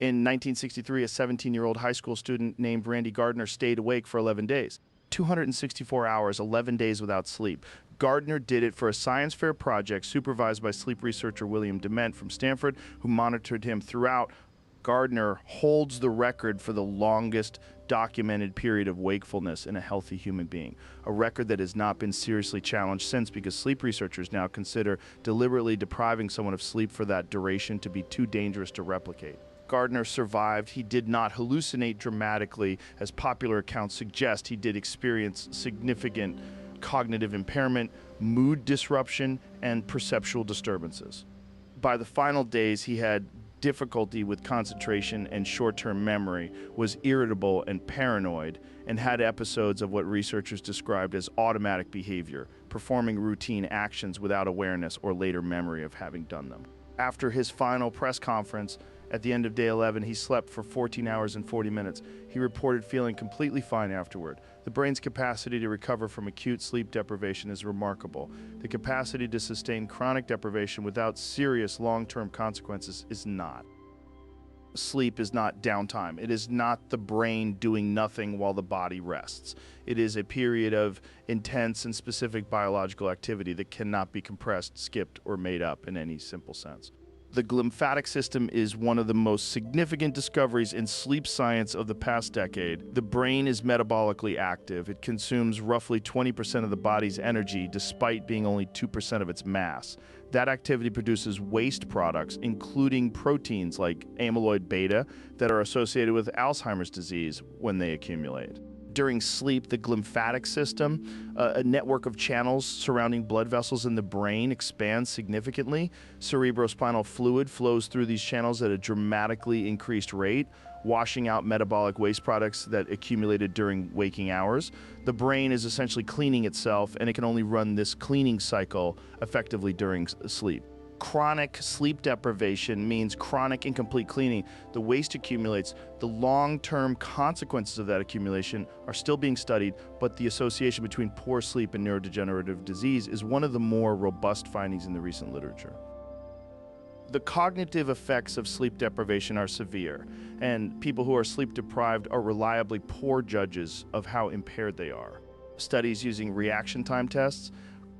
In 1963, a 17-year-old high school student named Randy Gardner stayed awake for 11 days. 264 hours, 11 days without sleep. Gardner did it for a science fair project supervised by sleep researcher William Dement from Stanford, who monitored him throughout. Gardner holds the record for the longest documented period of wakefulness in a healthy human being, a record that has not been seriously challenged since, because sleep researchers now consider deliberately depriving someone of sleep for that duration to be too dangerous to replicate. Gardner survived. He did not hallucinate dramatically, as popular accounts suggest. He did experience significant cognitive impairment, mood disruption, and perceptual disturbances. By the final days, he had difficulty with concentration and short-term memory, was irritable and paranoid, and had episodes of what researchers described as automatic behavior, performing routine actions without awareness or later memory of having done them. After his final press conference, at the end of day 11, he slept for 14 hours and 40 minutes. He reported feeling completely fine afterward. The brain's capacity to recover from acute sleep deprivation is remarkable. The capacity to sustain chronic deprivation without serious long-term consequences is not. Sleep is not downtime. It is not the brain doing nothing while the body rests. It is a period of intense and specific biological activity that cannot be compressed, skipped, or made up in any simple sense. The glymphatic system is one of the most significant discoveries in sleep science of the past decade. The brain is metabolically active. It consumes roughly 20% of the body's energy, despite being only 2% of its mass. That activity produces waste products, including proteins like amyloid beta, that are associated with Alzheimer's disease when they accumulate. During sleep, the glymphatic system, a network of channels surrounding blood vessels in the brain, expands significantly. Cerebrospinal fluid flows through these channels at a dramatically increased rate, washing out metabolic waste products that accumulated during waking hours. The brain is essentially cleaning itself, and it can only run this cleaning cycle effectively during sleep. Chronic sleep deprivation means chronic incomplete cleaning. The waste accumulates. The long-term consequences of that accumulation are still being studied, but the association between poor sleep and neurodegenerative disease is one of the more robust findings in the recent literature. The cognitive effects of sleep deprivation are severe, and people who are sleep deprived are reliably poor judges of how impaired they are. Studies using reaction time tests,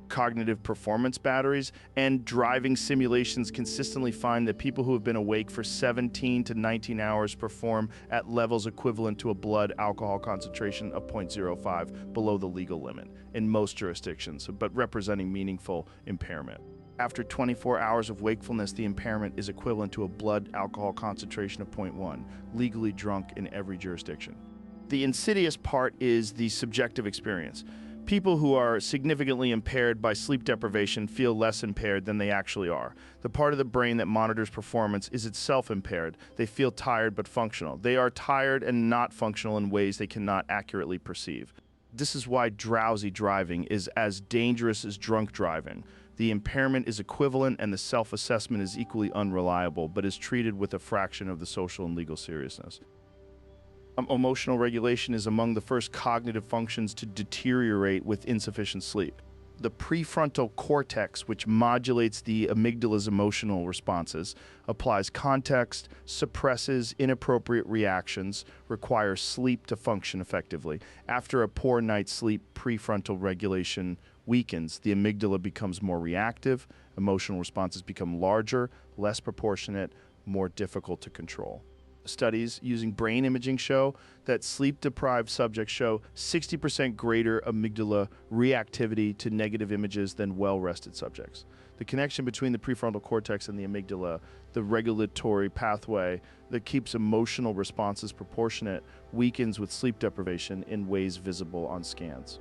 cognitive performance batteries, and driving simulations consistently find that people who have been awake for 17 to 19 hours perform at levels equivalent to a blood alcohol concentration of 0.05 below the legal limit in most jurisdictions, but representing meaningful impairment. After 24 hours of wakefulness, the impairment is equivalent to a blood alcohol concentration of 0.1, legally drunk in every jurisdiction. The insidious part is the subjective experience. People who are significantly impaired by sleep deprivation feel less impaired than they actually are. The part of the brain that monitors performance is itself impaired. They feel tired but functional. They are tired and not functional in ways they cannot accurately perceive. This is why drowsy driving is as dangerous as drunk driving. The impairment is equivalent and the self-assessment is equally unreliable, but is treated with a fraction of the social and legal seriousness. Emotional regulation is among the first cognitive functions to deteriorate with insufficient sleep. The prefrontal cortex, which modulates the amygdala's emotional responses, applies context, suppresses inappropriate reactions, requires sleep to function effectively. After a poor night's sleep, prefrontal regulation weakens. The amygdala becomes more reactive, emotional responses become larger, less proportionate, more difficult to control. Studies using brain imaging show that sleep-deprived subjects show 60% greater amygdala reactivity to negative images than well-rested subjects. The connection between the prefrontal cortex and the amygdala, the regulatory pathway that keeps emotional responses proportionate, weakens with sleep deprivation in ways visible on scans.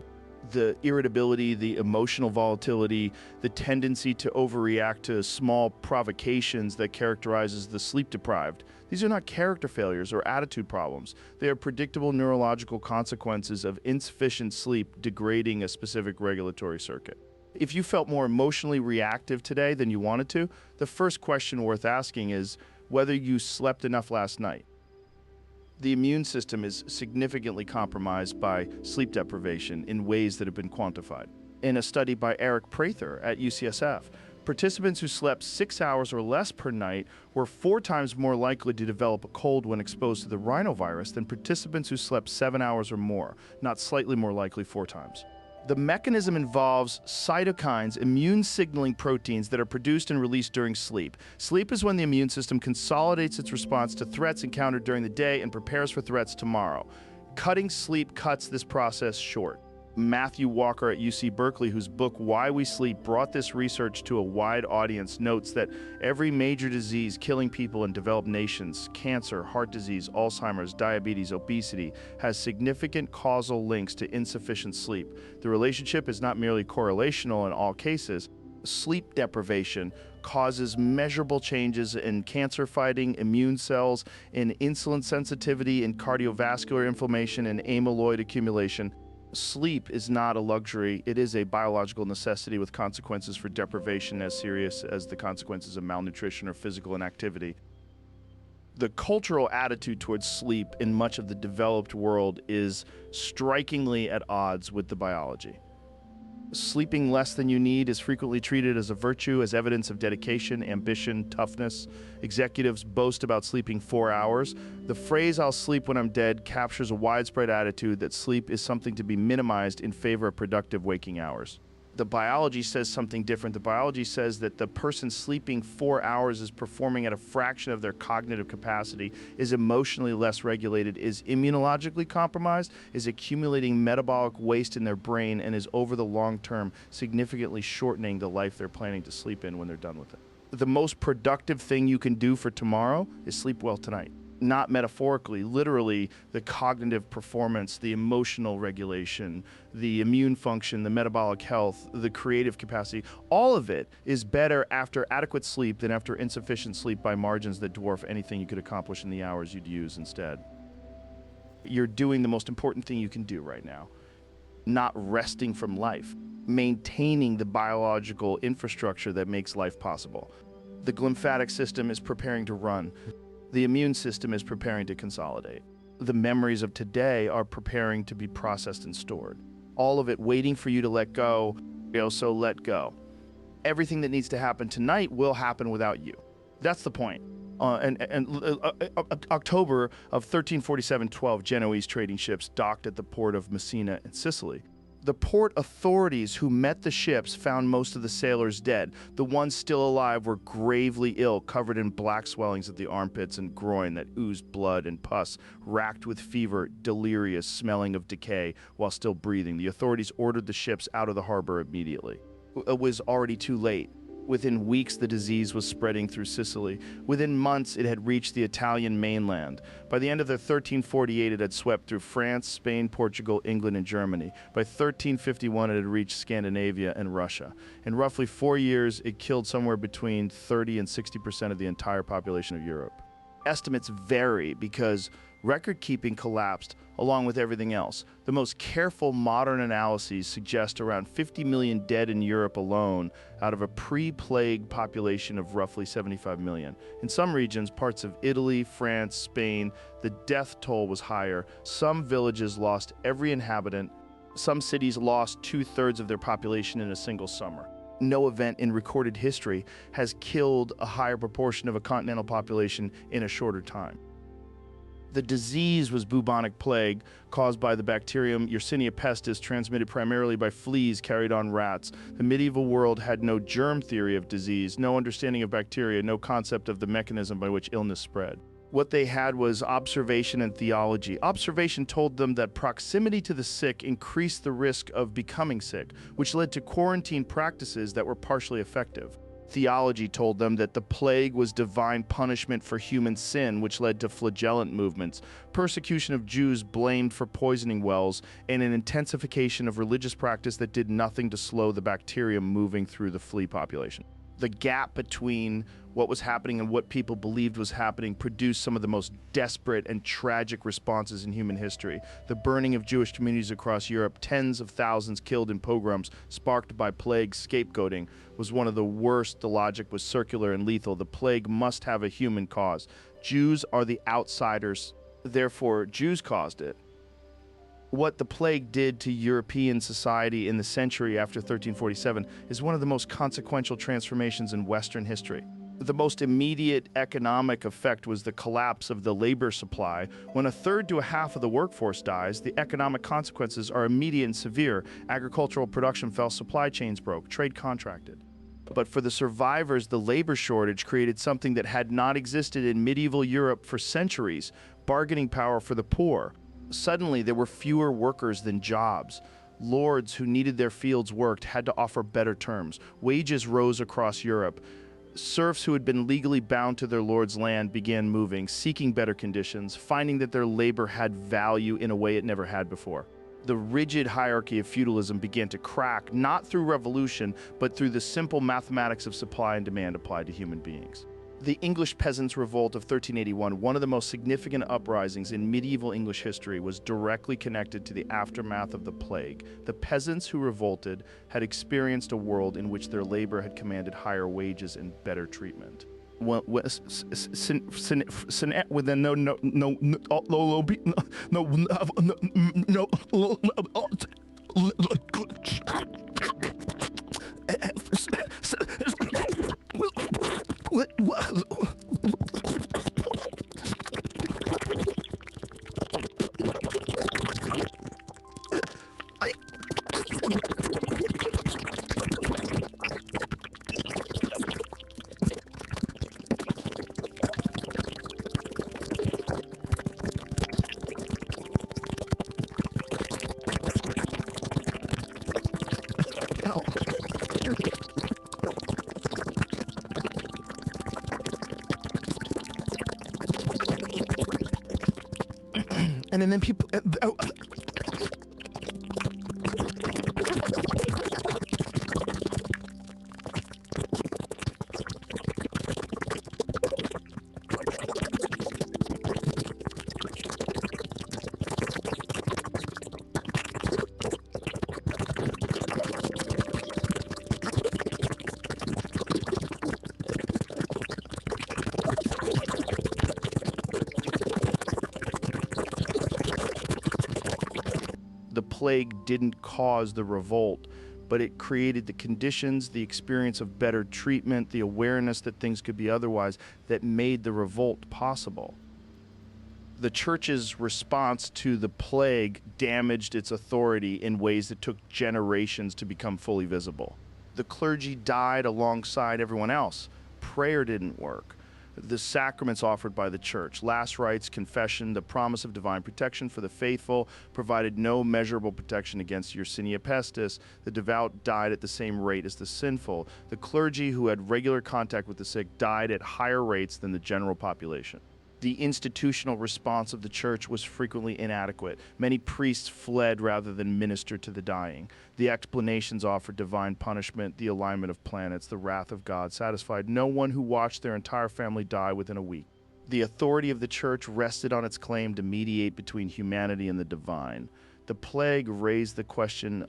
The irritability, the emotional volatility, the tendency to overreact to small provocations that characterizes the sleep-deprived. These are not character failures or attitude problems. They are predictable neurological consequences of insufficient sleep degrading a specific regulatory circuit. If you felt more emotionally reactive today than you wanted to, the first question worth asking is whether you slept enough last night. The immune system is significantly compromised by sleep deprivation in ways that have been quantified. In a study by Eric Prather at UCSF, Participants who slept 6 hours or less per night were 4 times more likely to develop a cold when exposed to the rhinovirus than participants who slept 7 hours or more, not slightly more likely 4 times. The mechanism involves cytokines, immune signaling proteins that are produced and released during sleep. Sleep is when the immune system consolidates its response to threats encountered during the day and prepares for threats tomorrow. Cutting sleep cuts this process short. Matthew Walker at UC Berkeley, whose book Why We Sleep brought this research to a wide audience, notes that every major disease killing people in developed nations, cancer, heart disease, Alzheimer's, diabetes, obesity, has significant causal links to insufficient sleep. The relationship is not merely correlational in all cases. Sleep deprivation causes measurable changes in cancer fighting, immune cells, in insulin sensitivity, in cardiovascular inflammation, and amyloid accumulation. Sleep is not a luxury, it is a biological necessity with consequences for deprivation as serious as the consequences of malnutrition or physical inactivity. The cultural attitude towards sleep in much of the developed world is strikingly at odds with the biology. Sleeping less than you need is frequently treated as a virtue, as evidence of dedication, ambition, toughness. Executives boast about sleeping 4 hours. The phrase "I'll sleep when I'm dead" captures a widespread attitude that sleep is something to be minimized in favor of productive waking hours. The biology says something different. The biology says that the person sleeping 4 hours is performing at a fraction of their cognitive capacity, is emotionally less regulated, is immunologically compromised, is accumulating metabolic waste in their brain, and is over the long term significantly shortening the life they're planning to sleep in when they're done with it. The most productive thing you can do for tomorrow is sleep well tonight. Not metaphorically, literally, the cognitive performance, the emotional regulation, the immune function, the metabolic health, the creative capacity, all of it is better after adequate sleep than after insufficient sleep by margins that dwarf anything you could accomplish in the hours you'd use instead. You're doing the most important thing you can do right now, not resting from life, maintaining the biological infrastructure that makes life possible. The glymphatic system is preparing to run. The immune system is preparing to consolidate. The memories of today are preparing to be processed and stored. All of it waiting for you to let go, so let go. Everything that needs to happen tonight will happen without you. That's the point. October of 1347, 12 Genoese trading ships docked at the port of Messina in Sicily. The port authorities who met the ships found most of the sailors dead. The ones still alive were gravely ill, covered in black swellings at the armpits and groin that oozed blood and pus, racked with fever, delirious, smelling of decay while still breathing. The authorities ordered the ships out of the harbor immediately. It was already too late. Within weeks, the disease was spreading through Sicily. Within months, it had reached the Italian mainland. By the end of 1348, it had swept through France, Spain, Portugal, England, and Germany. By 1351, it had reached Scandinavia and Russia. In roughly 4 years, it killed somewhere between 30 and 60% of the entire population of Europe. Estimates vary because record-keeping collapsed along with everything else. The most careful modern analyses suggest around 50 million dead in Europe alone out of a pre-plague population of roughly 75 million. In some regions, parts of Italy, France, Spain, the death toll was higher. Some villages lost every inhabitant. Some cities lost 2/3 of their population in a single summer. No event in recorded history has killed a higher proportion of a continental population in a shorter time. The disease was bubonic plague, caused by the bacterium Yersinia pestis, transmitted primarily by fleas carried on rats. The medieval world had no germ theory of disease, no understanding of bacteria, no concept of the mechanism by which illness spread. What they had was observation and theology. Observation told them that proximity to the sick increased the risk of becoming sick, which led to quarantine practices that were partially effective. Theology told them that the plague was divine punishment for human sin, which led to flagellant movements, persecution of Jews blamed for poisoning wells, and an intensification of religious practice that did nothing to slow the bacterium moving through the flea population. The gap between what was happening and what people believed was happening produced some of the most desperate and tragic responses in human history. The burning of Jewish communities across Europe, tens of thousands killed in pogroms sparked by plague scapegoating, was one of the worst. The logic was circular and lethal. The plague must have a human cause. Jews are the outsiders, therefore Jews caused it. What the plague did to European society in the century after 1347 is one of the most consequential transformations in Western history. The most immediate economic effect was the collapse of the labor supply. When a third to a half of the workforce dies, the economic consequences are immediate and severe. Agricultural production fell, supply chains broke, trade contracted. But for the survivors, the labor shortage created something that had not existed in medieval Europe for centuries: bargaining power for the poor. Suddenly, there were fewer workers than jobs. Lords who needed their fields worked had to offer better terms. Wages rose across Europe. Serfs who had been legally bound to their lord's land began moving, seeking better conditions, finding that their labor had value in a way it never had before. The rigid hierarchy of feudalism began to crack, not through revolution, but through the simple mathematics of supply and demand applied to human beings. The English Peasants' Revolt of 1381, one of the most significant uprisings in medieval English history, was directly connected to the aftermath of the plague. The peasants who revolted had experienced a world in which their labor had commanded higher wages and better treatment. And then people. The plague didn't cause the revolt, but it created the conditions, the experience of better treatment, the awareness that things could be otherwise, that made the revolt possible. The church's response to the plague damaged its authority in ways that took generations to become fully visible. The clergy died alongside everyone else. Prayer didn't work. The sacraments offered by the church, last rites, confession, the promise of divine protection for the faithful, provided no measurable protection against Yersinia pestis. The devout died at the same rate as the sinful. The clergy who had regular contact with the sick died at higher rates than the general population. The institutional response of the church was frequently inadequate. Many priests fled rather than minister to the dying. The explanations offered divine punishment, the alignment of planets, the wrath of God satisfied no one who watched their entire family die within a week. The authority of the church rested on its claim to mediate between humanity and the divine. The plague raised the question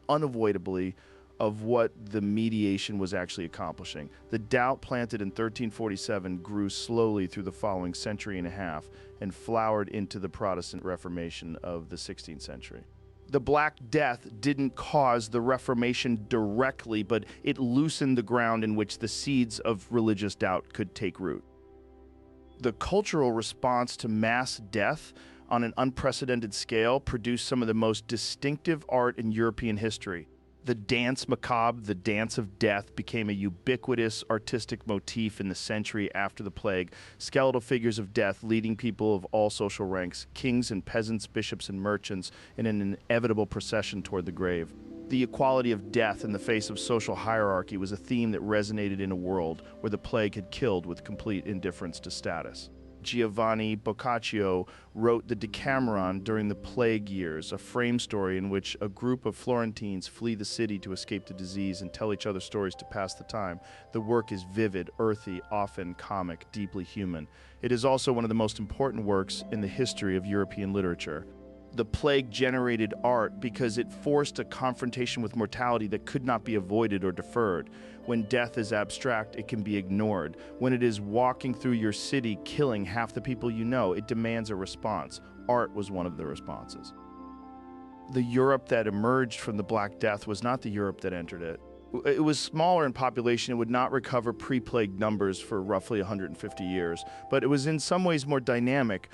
unavoidably of what the mediation was actually accomplishing. The doubt planted in 1347 grew slowly through the following century and a half and flowered into the Protestant Reformation of the 16th century. The Black Death didn't cause the Reformation directly, but it loosened the ground in which the seeds of religious doubt could take root. The cultural response to mass death on an unprecedented scale produced some of the most distinctive art in European history. The dance macabre, the dance of death, became a ubiquitous artistic motif in the century after the plague. Skeletal figures of death leading people of all social ranks, kings and peasants, bishops and merchants, in an inevitable procession toward the grave. The equality of death in the face of social hierarchy was a theme that resonated in a world where the plague had killed with complete indifference to status. Giovanni Boccaccio wrote the Decameron during the plague years, a frame story in which a group of Florentines flee the city to escape the disease and tell each other stories to pass the time. The work is vivid, earthy, often comic, deeply human. It is also one of the most important works in the history of European literature. The plague generated art because it forced a confrontation with mortality that could not be avoided or deferred. When death is abstract, it can be ignored. When it is walking through your city, killing half the people you know, it demands a response. Art was one of the responses. The Europe that emerged from the Black Death was not the Europe that entered it. It was smaller in population. It would not recover pre-plague numbers for roughly 150 years, but it was in some ways more dynamic.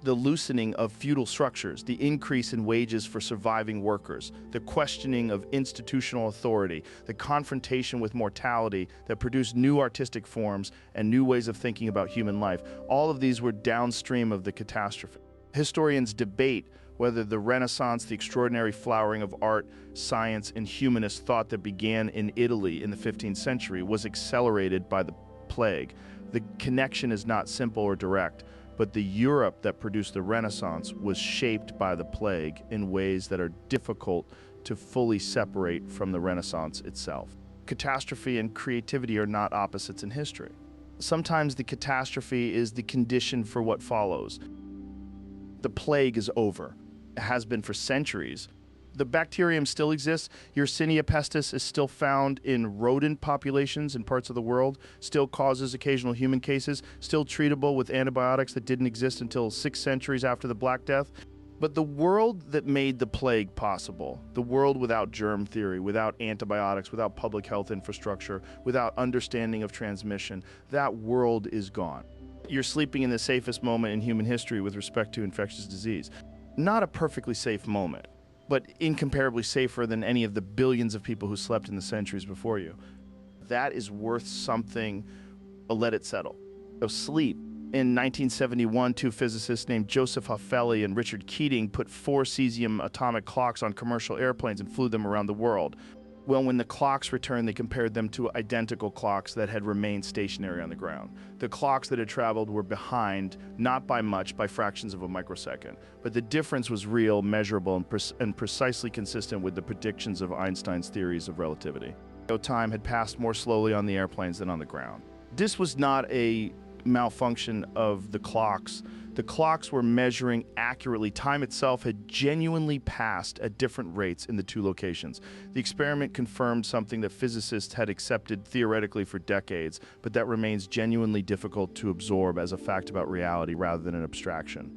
The loosening of feudal structures, the increase in wages for surviving workers, the questioning of institutional authority, the confrontation with mortality that produced new artistic forms and new ways of thinking about human life. All of these were downstream of the catastrophe. Historians debate whether the Renaissance, the extraordinary flowering of art, science, and humanist thought that began in Italy in the 15th century was accelerated by the plague. The connection is not simple or direct, but the Europe that produced the Renaissance was shaped by the plague in ways that are difficult to fully separate from the Renaissance itself. Catastrophe and creativity are not opposites in history. Sometimes the catastrophe is the condition for what follows. The plague is over. It has been for centuries. The bacterium still exists. Yersinia pestis is still found in rodent populations in parts of the world, still causes occasional human cases, still treatable with antibiotics that didn't exist until 6 centuries after the Black Death. But the world that made the plague possible, the world without germ theory, without antibiotics, without public health infrastructure, without understanding of transmission, that world is gone. You're sleeping in the safest moment in human history with respect to infectious disease. Not a perfectly safe moment, but incomparably safer than any of the billions of people who slept in the centuries before you. That is worth something. Let it settle. So sleep. In 1971, 2 physicists named Joseph Huffelli and Richard Keating put 4 cesium atomic clocks on commercial airplanes and flew them around the world. Well, when the clocks returned, they compared them to identical clocks that had remained stationary on the ground. The clocks that had traveled were behind, not by much, by fractions of a microsecond. But the difference was real, measurable, and precisely consistent with the predictions of Einstein's theories of relativity. Time had passed more slowly on the airplanes than on the ground. This was not a malfunction of the clocks. The clocks were measuring accurately. Time itself had genuinely passed at different rates in the 2 locations. The experiment confirmed something that physicists had accepted theoretically for decades, but that remains genuinely difficult to absorb as a fact about reality rather than an abstraction.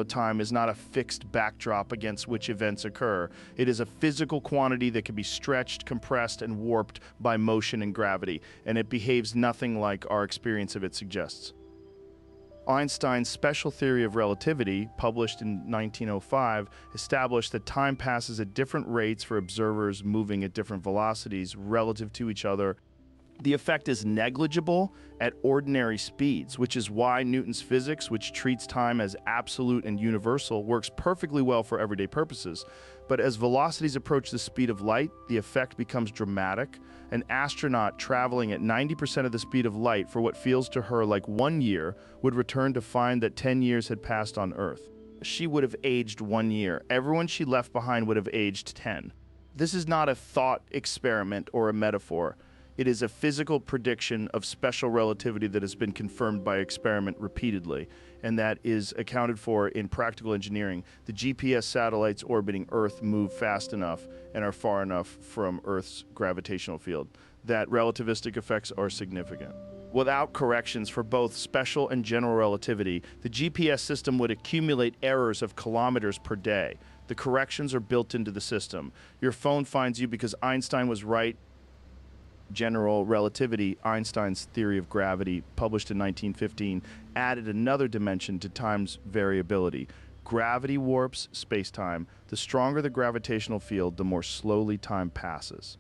Time is not a fixed backdrop against which events occur. It is a physical quantity that can be stretched, compressed, and warped by motion and gravity, and it behaves nothing like our experience of it suggests. Einstein's special theory of relativity, published in 1905, established that time passes at different rates for observers moving at different velocities relative to each other. The effect is negligible at ordinary speeds, which is why Newton's physics, which treats time as absolute and universal, works perfectly well for everyday purposes. But as velocities approach the speed of light, the effect becomes dramatic. An astronaut traveling at 90% of the speed of light for what feels to her like 1 year would return to find that 10 years had passed on Earth. She would have aged 1 year. Everyone she left behind would have aged 10. This is not a thought experiment or a metaphor. It is a physical prediction of special relativity that has been confirmed by experiment repeatedly, and that is accounted for in practical engineering. The GPS satellites orbiting Earth move fast enough and are far enough from Earth's gravitational field that relativistic effects are significant. Without corrections for both special and general relativity, the GPS system would accumulate errors of kilometers per day. The corrections are built into the system. Your phone finds you because Einstein was right. General relativity, Einstein's theory of gravity, published in 1915, added another dimension to time's variability. Gravity warps space-time. The stronger the gravitational field, the more slowly time passes.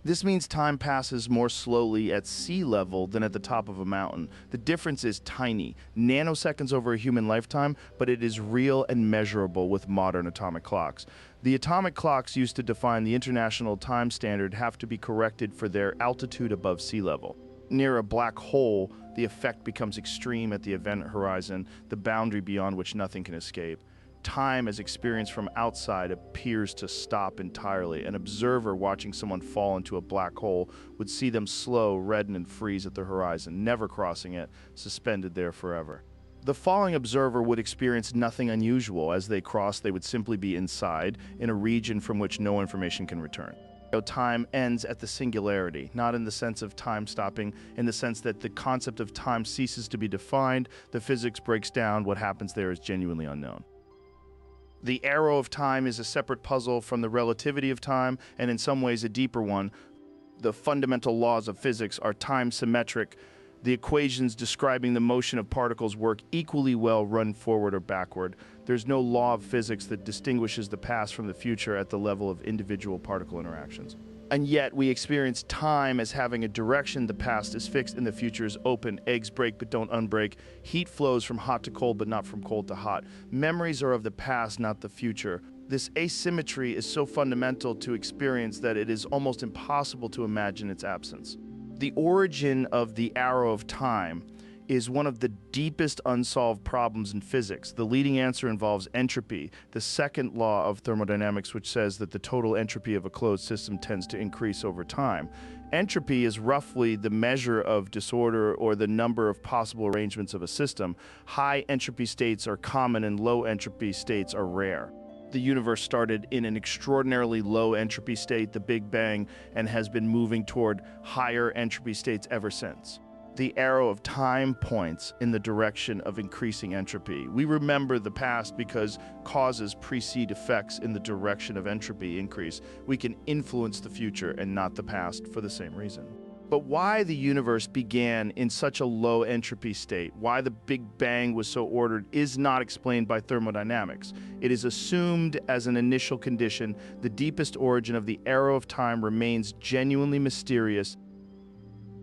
This means time passes more slowly at sea level than at the top of a mountain. The difference is tiny, nanoseconds over a human lifetime, but it is real and measurable with modern atomic clocks. The atomic clocks used to define the international time standard have to be corrected for their altitude above sea level. Near a black hole, the effect becomes extreme at the event horizon, the boundary beyond which nothing can escape. Time as experienced from outside appears to stop entirely. An observer watching someone fall into a black hole would see them slow, redden, and freeze at the horizon, never crossing it, suspended there forever. The falling observer would experience nothing unusual. As they cross, they would simply be inside, in a region from which no information can return. Time ends at the singularity, not in the sense of time stopping, in the sense that the concept of time ceases to be defined, the physics breaks down, what happens there is genuinely unknown. The arrow of time is a separate puzzle from the relativity of time, and in some ways a deeper one. The fundamental laws of physics are time symmetric. The equations describing the motion of particles work equally well run forward or backward. There's no law of physics that distinguishes the past from the future at the level of individual particle interactions. And yet we experience time as having a direction. The past is fixed and the future is open. Eggs break but don't unbreak. Heat flows from hot to cold but not from cold to hot. Memories are of the past, not the future. This asymmetry is so fundamental to experience that it is almost impossible to imagine its absence. The origin of the arrow of time is one of the deepest unsolved problems in physics. The leading answer involves entropy, the second law of thermodynamics, which says that the total entropy of a closed system tends to increase over time. Entropy is roughly the measure of disorder or the number of possible arrangements of a system. High entropy states are common and low entropy states are rare. The universe started in an extraordinarily low entropy state, the Big Bang, and has been moving toward higher entropy states ever since. The arrow of time points in the direction of increasing entropy. We remember the past because causes precede effects in the direction of entropy increase. We can influence the future and not the past for the same reason. But why the universe began in such a low entropy state, why the Big Bang was so ordered, is not explained by thermodynamics. It is assumed as an initial condition. The deepest origin of the arrow of time remains genuinely mysterious.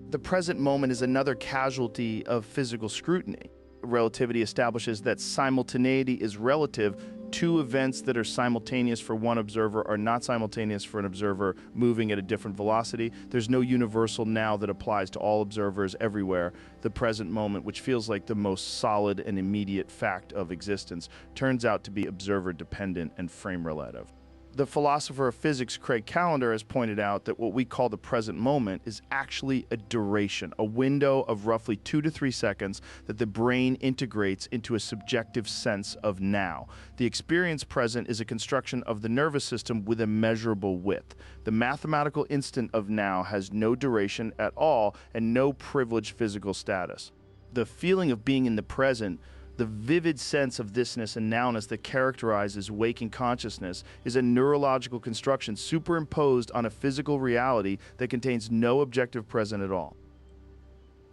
The present moment is another casualty of physical scrutiny. Relativity establishes that simultaneity is relative. Two events that are simultaneous for one observer are not simultaneous for an observer moving at a different velocity. There's no universal now that applies to all observers everywhere. The present moment, which feels like the most solid and immediate fact of existence, turns out to be observer-dependent and frame-relative. The philosopher of physics, Craig Callender, has pointed out that what we call the present moment is actually a duration, a window of roughly 2 to 3 seconds that the brain integrates into a subjective sense of now. The experience present is a construction of the nervous system with a measurable width. The mathematical instant of now has no duration at all and no privileged physical status. The feeling of being in the present, the vivid sense of thisness and nowness that characterizes waking consciousness, is a neurological construction superimposed on a physical reality that contains no objective present at all.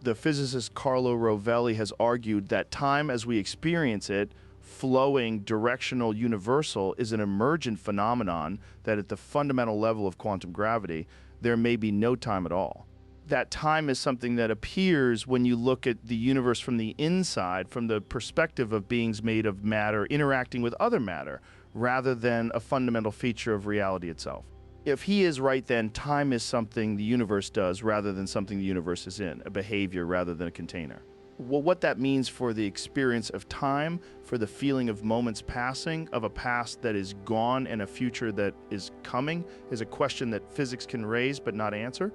The physicist Carlo Rovelli has argued that time as we experience it, flowing, directional, universal, is an emergent phenomenon, that at the fundamental level of quantum gravity, there may be no time at all. That time is something that appears when you look at the universe from the inside, from the perspective of beings made of matter interacting with other matter, rather than a fundamental feature of reality itself. If he is right, then time is something the universe does rather than something the universe is in, a behavior rather than a container. Well, what that means for the experience of time, for the feeling of moments passing, of a past that is gone and a future that is coming, is a question that physics can raise but not answer.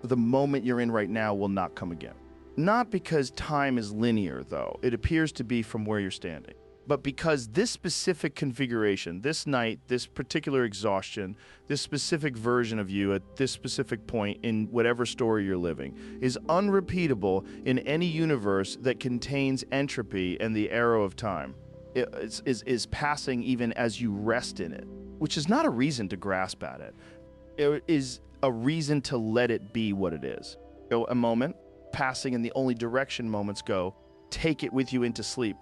The moment you're in right now will not come again. Not because time is linear, though. It appears to be from where you're standing. But because this specific configuration, this night, this particular exhaustion, this specific version of you at this specific point in whatever story you're living, is unrepeatable in any universe that contains entropy and the arrow of time. It is passing even as you rest in it, which is not a reason to grasp at it. It is a reason to let it be what it is. A moment, passing in the only direction moments go, take it with you into sleep.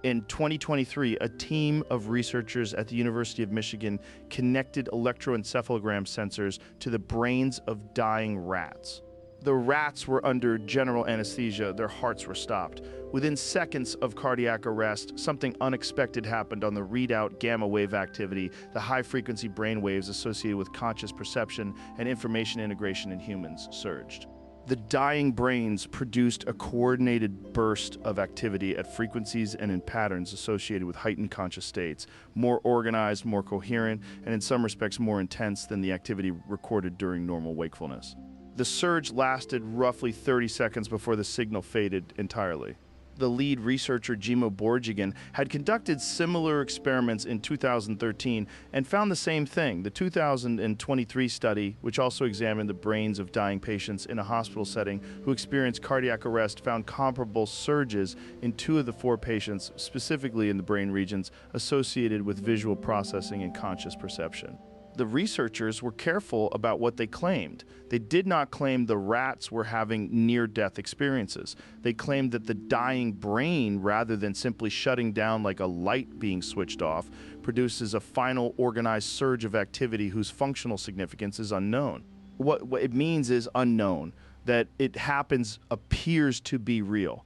In 2023, a team of researchers at the University of Michigan connected electroencephalogram sensors to the brains of dying rats. The rats were under general anesthesia, their hearts were stopped. Within seconds of cardiac arrest, something unexpected happened on the readout gamma wave activity, the high-frequency brain waves associated with conscious perception and information integration in humans surged. The dying brains produced a coordinated burst of activity at frequencies and in patterns associated with heightened conscious states, more organized, more coherent, and in some respects more intense than the activity recorded during normal wakefulness. The surge lasted roughly 30 seconds before the signal faded entirely. The lead researcher, Jimo Borjigan, had conducted similar experiments in 2013 and found the same thing. The 2023 study, which also examined the brains of dying patients in a hospital setting who experienced cardiac arrest, found comparable surges in 2 of the 4 patients, specifically in the brain regions associated with visual processing and conscious perception. The researchers were careful about what they claimed. They did not claim the rats were having near-death experiences. They claimed that the dying brain, rather than simply shutting down like a light being switched off, produces a final organized surge of activity whose functional significance is unknown. What it means is unknown, that it happens appears to be real.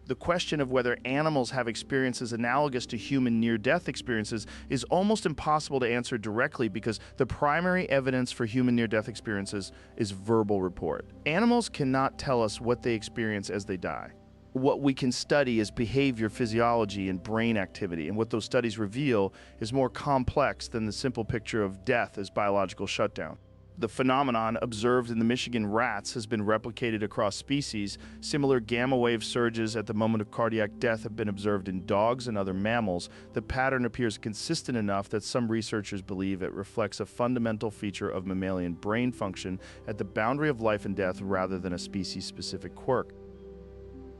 The question of whether animals have experiences analogous to human near-death experiences is almost impossible to answer directly because the primary evidence for human near-death experiences is verbal report. Animals cannot tell us what they experience as they die. What we can study is behavior, physiology, and brain activity, and what those studies reveal is more complex than the simple picture of death as biological shutdown. The phenomenon observed in the Michigan rats has been replicated across species. Similar gamma wave surges at the moment of cardiac death have been observed in dogs and other mammals. The pattern appears consistent enough that some researchers believe it reflects a fundamental feature of mammalian brain function at the boundary of life and death rather than a species-specific quirk.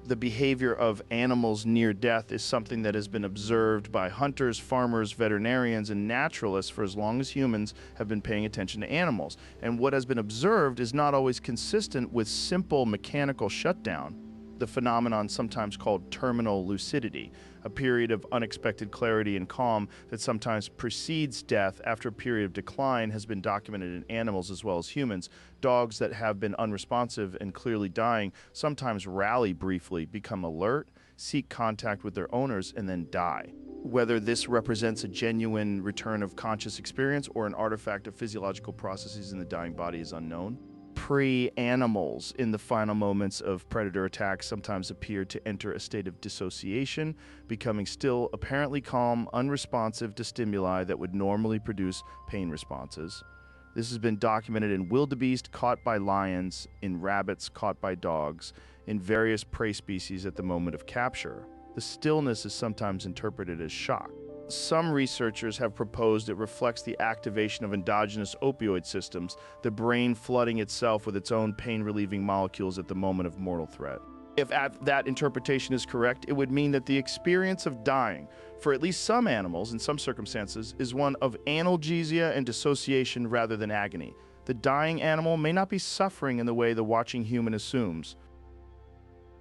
The behavior of animals near death is something that has been observed by hunters, farmers, veterinarians, and naturalists for as long as humans have been paying attention to animals. And what has been observed is not always consistent with simple mechanical shutdown. The phenomenon sometimes called terminal lucidity, a period of unexpected clarity and calm that sometimes precedes death after a period of decline, has been documented in animals as well as humans. Dogs that have been unresponsive and clearly dying sometimes rally briefly, become alert, seek contact with their owners, and then die. Whether this represents a genuine return of conscious experience or an artifact of physiological processes in the dying body is unknown. Pre-animals in the final moments of predator attacks sometimes appear to enter a state of dissociation, becoming still apparently calm, unresponsive to stimuli that would normally produce pain responses. This has been documented in wildebeest caught by lions, in rabbits caught by dogs, in various prey species at the moment of capture. The stillness is sometimes interpreted as shock. Some researchers have proposed it reflects the activation of endogenous opioid systems, the brain flooding itself with its own pain-relieving molecules at the moment of mortal threat. If that interpretation is correct, it would mean that the experience of dying, for at least some animals in some circumstances, is one of analgesia and dissociation rather than agony. The dying animal may not be suffering in the way the watching human assumes.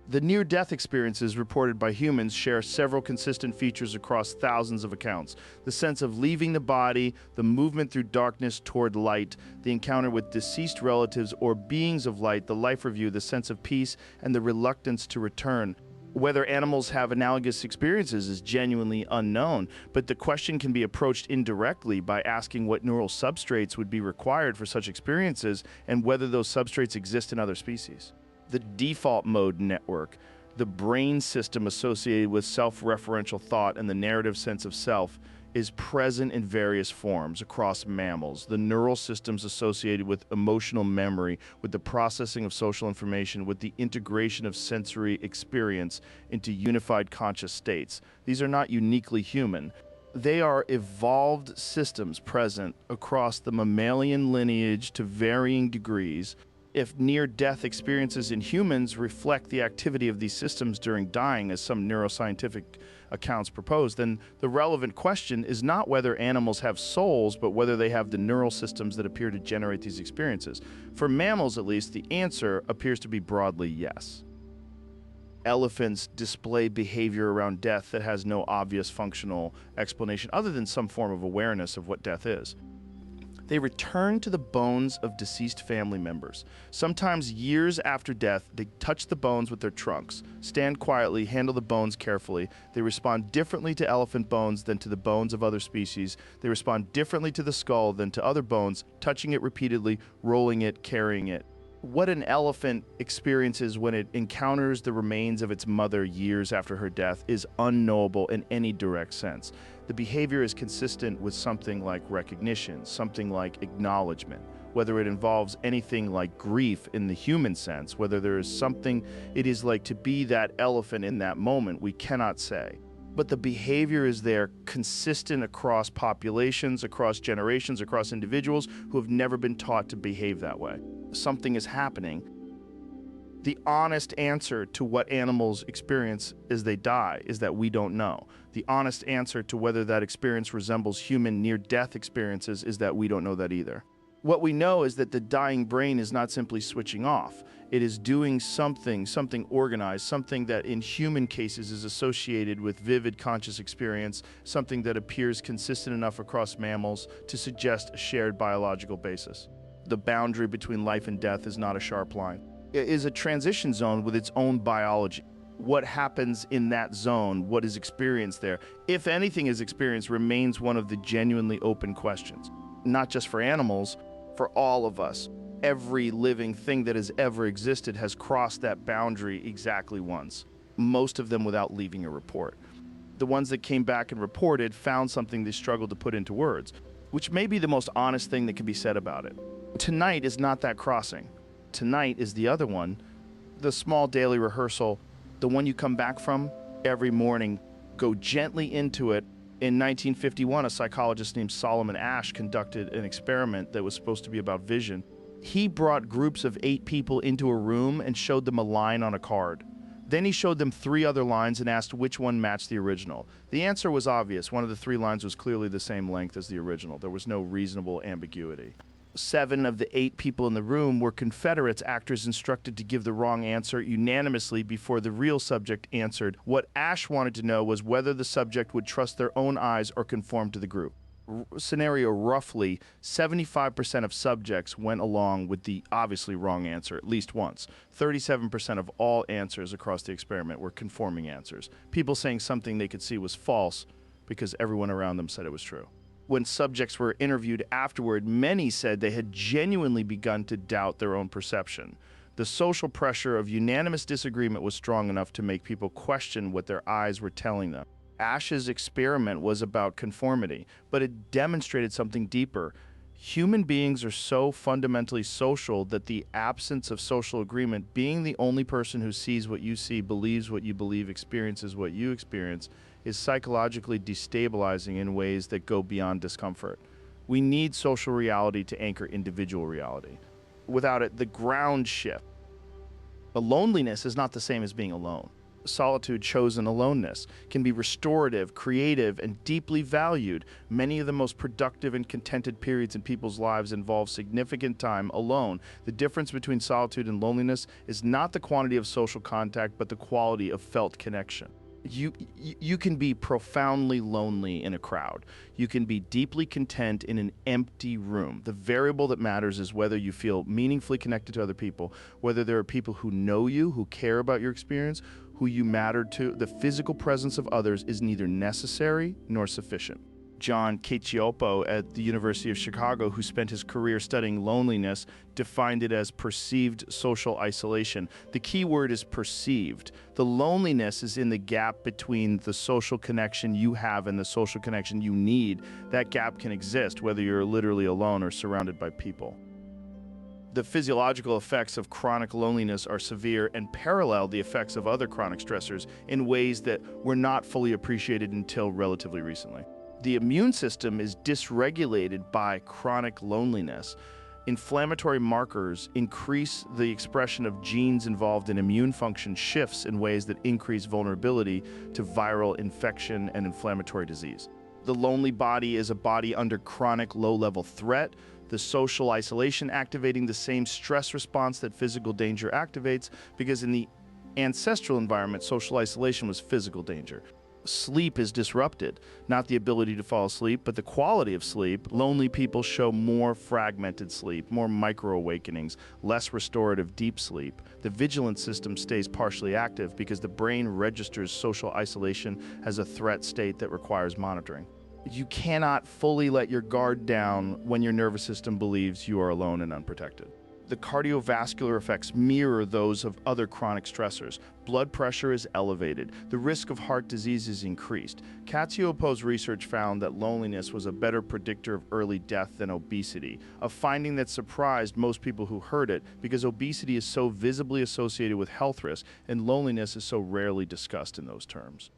The near-death experiences reported by humans share several consistent features across thousands of accounts. The sense of leaving the body, the movement through darkness toward light, the encounter with deceased relatives or beings of light, the life review, the sense of peace, and the reluctance to return. Whether animals have analogous experiences is genuinely unknown, but the question can be approached indirectly by asking what neural substrates would be required for such experiences and whether those substrates exist in other species. The default mode network, the brain system associated with self-referential thought and the narrative sense of self, is present in various forms across mammals. The neural systems associated with emotional memory, with the processing of social information, with the integration of sensory experience into unified conscious states. These are not uniquely human. They are evolved systems present across the mammalian lineage to varying degrees. If near-death experiences in humans reflect the activity of these systems during dying, as some neuroscientific accounts propose, then the relevant question is not whether animals have souls, but whether they have the neural systems that appear to generate these experiences. For mammals, at least, the answer appears to be broadly yes. Elephants display behavior around death that has no obvious functional explanation other than some form of awareness of what death is. They return to the bones of deceased family members. Sometimes years after death, they touch the bones with their trunks, stand quietly, handle the bones carefully. They respond differently to elephant bones than to the bones of other species. They respond differently to the skull than to other bones, touching it repeatedly, rolling it, carrying it. What an elephant experiences when it encounters the remains of its mother years after her death is unknowable in any direct sense. The behavior is consistent with something like recognition, something like acknowledgement. whether it involves anything like grief in the human sense, whether there is something it is like to be that elephant in that moment, we cannot say. But the behavior is there, consistent across populations, across generations, across individuals who have never been taught to behave that way. Something is happening. The honest answer to what animals experience as they die is that we don't know. The honest answer to whether that experience resembles human near-death experiences is that we don't know that either. What we know is that the dying brain is not simply switching off. It is doing something organized, something that in human cases is associated with vivid conscious experience, something that appears consistent enough across mammals to suggest a shared biological basis. The boundary between life and death is not a sharp line. It is a transition zone with its own biology. What happens in that zone, what is experienced there, if anything is experienced, remains one of the genuinely open questions. Not just for animals, for all of us. Every living thing that has ever existed has crossed that boundary exactly once, most of them without leaving a report. The ones that came back and reported found something they struggled to put into words, which may be the most honest thing that can be said about it. Tonight is not that crossing. Tonight is the other one, the small daily rehearsal, the one you come back from every morning, go gently into it. In 1951, a psychologist named Solomon Asch conducted an experiment that was supposed to be about vision. He brought groups of 8 people into a room and showed them a line on a card. Then he showed them 3 other lines and asked which one matched the original. The answer was obvious. One of the 3 lines was clearly the same length as the original. There was no reasonable ambiguity. 7 of the 8 people in the room were Confederates, actors instructed to give the wrong answer unanimously before the real subject answered. What Ash wanted to know was whether the subject would trust their own eyes or conform to the group. Scenario roughly, 75% of subjects went along with the obviously wrong answer at least once. 37% of all answers across the experiment were conforming answers. People saying something they could see was false because everyone around them said it was true. When subjects were interviewed afterward, many said they had genuinely begun to doubt their own perception. The social pressure of unanimous disagreement was strong enough to make people question what their eyes were telling them. Ash's experiment was about conformity, but it demonstrated something deeper. Human beings are so fundamentally social that the absence of social agreement, being the only person who sees what you see, believes what you believe, experiences what you experience, is psychologically destabilizing in ways that go beyond discomfort. We need social reality to anchor individual reality. Without it, the ground shifts. But loneliness is not the same as being alone. Solitude chosen aloneness can be restorative, creative, and deeply valued. Many of the most productive and contented periods in people's lives involve significant time alone. The difference between solitude and loneliness is not the quantity of social contact, but the quality of felt connection. You can be profoundly lonely in a crowd. You can be deeply content in an empty room. The variable that matters is whether you feel meaningfully connected to other people, whether there are people who know you, who care about your experience, who you matter to. The physical presence of others is neither necessary nor sufficient. John Cacioppo at the University of Chicago, who spent his career studying loneliness, defined it as perceived social isolation. The key word is perceived. The loneliness is in the gap between the social connection you have and the social connection you need. That gap can exist whether you're literally alone or surrounded by people. The physiological effects of chronic loneliness are severe and parallel the effects of other chronic stressors in ways that were not fully appreciated until relatively recently. The immune system is dysregulated by chronic loneliness. Inflammatory markers increase the expression of genes involved in immune function shifts in ways that increase vulnerability to viral infection and inflammatory disease. The lonely body is a body under chronic low-level threat, the social isolation activating the same stress response that physical danger activates, because in the ancestral environment, social isolation was physical danger. Sleep is disrupted, not the ability to fall asleep, but the quality of sleep. Lonely people show more fragmented sleep, more micro-awakenings, less restorative deep sleep. The vigilance system stays partially active because the brain registers social isolation as a threat state that requires monitoring. You cannot fully let your guard down when your nervous system believes you are alone and unprotected. The cardiovascular effects mirror those of other chronic stressors. Blood pressure is elevated. The risk of heart disease is increased. Katsiopo's research found that loneliness was a better predictor of early death than obesity, a finding that surprised most people who heard it because obesity is so visibly associated with health risks and loneliness is so rarely discussed in those terms.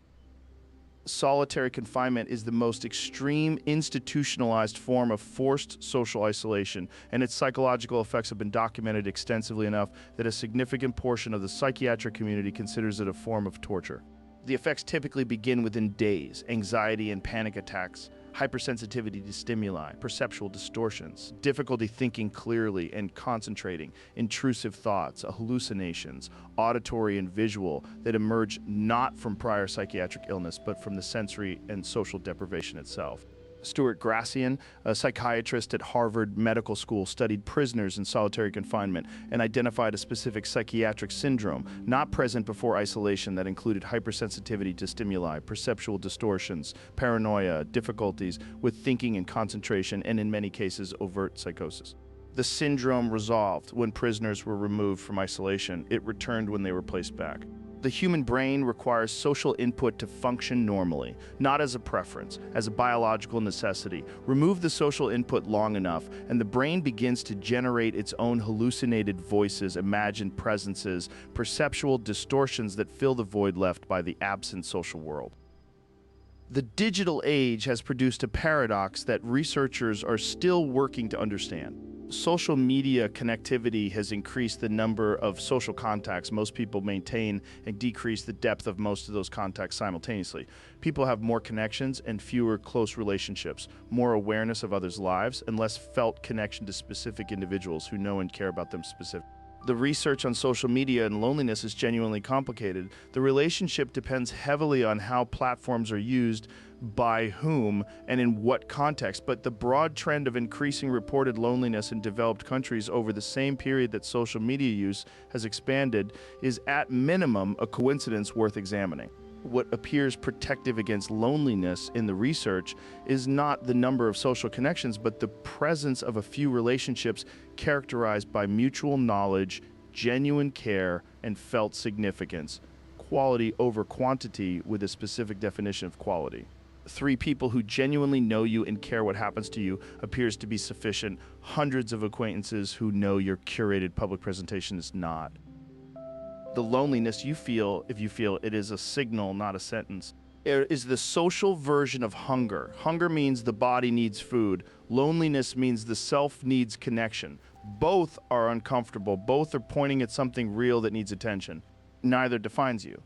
Solitary confinement is the most extreme institutionalized form of forced social isolation, and its psychological effects have been documented extensively enough that a significant portion of the psychiatric community considers it a form of torture. The effects typically begin within days: anxiety and panic attacks, hypersensitivity to stimuli, perceptual distortions, difficulty thinking clearly and concentrating, intrusive thoughts, hallucinations, auditory and visual that emerge not from prior psychiatric illness but from the sensory and social deprivation itself. Stuart Gracian, a psychiatrist at Harvard Medical School, studied prisoners in solitary confinement and identified a specific psychiatric syndrome not present before isolation that included hypersensitivity to stimuli, perceptual distortions, paranoia, difficulties with thinking and concentration, and in many cases, overt psychosis. The syndrome resolved when prisoners were removed from isolation. It returned when they were placed back. The human brain requires social input to function normally, not as a preference, as a biological necessity. Remove the social input long enough, and the brain begins to generate its own hallucinated voices, imagined presences, perceptual distortions that fill the void left by the absent social world. The digital age has produced a paradox that researchers are still working to understand. Social media connectivity has increased the number of social contacts most people maintain and decreased the depth of most of those contacts simultaneously. People have more connections and fewer close relationships, more awareness of others' lives, and less felt connection to specific individuals who know and care about them specifically. The research on social media and loneliness is genuinely complicated. The relationship depends heavily on how platforms are used, by whom, and in what context, but the broad trend of increasing reported loneliness in developed countries over the same period that social media use has expanded is at minimum a coincidence worth examining. What appears protective against loneliness in the research is not the number of social connections, but the presence of a few relationships characterized by mutual knowledge, genuine care, and felt significance. Quality over quantity with a specific definition of quality. 3 people who genuinely know you and care what happens to you appears to be sufficient. Hundreds of acquaintances who know your curated public presentation is not. The loneliness you feel, if you feel it, is a signal, not a sentence. It is the social version of hunger. Hunger means the body needs food. Loneliness means the self needs connection. Both are uncomfortable. Both are pointing at something real that needs attention. Neither defines you.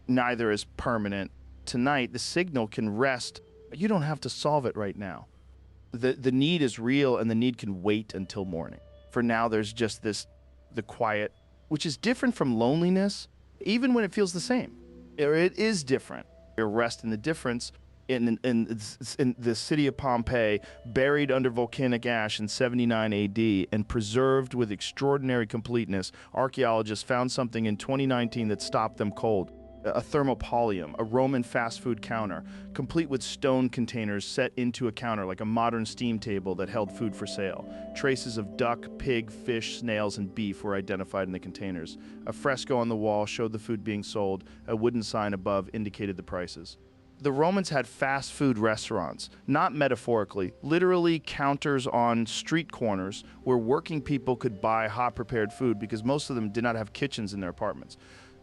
Neither is permanent. Tonight, the signal can rest. You don't have to solve it right now. The need is real, and the need can wait until morning. For now, there's just the quiet, which is different from loneliness, even when it feels the same. It is different. You're rest in the difference. In the city of Pompeii, buried under volcanic ash in 79 AD and preserved with extraordinary completeness, archaeologists found something in 2019 that stopped them cold. A thermopolium, a Roman fast food counter, complete with stone containers set into a counter like a modern steam table that held food for sale. Traces of duck, pig, fish, snails, and beef were identified in the containers. A fresco on the wall showed the food being sold. A wooden sign above indicated the prices. The Romans had fast food restaurants, not metaphorically, literally counters on street corners where working people could buy hot prepared food because most of them did not have kitchens in their apartments.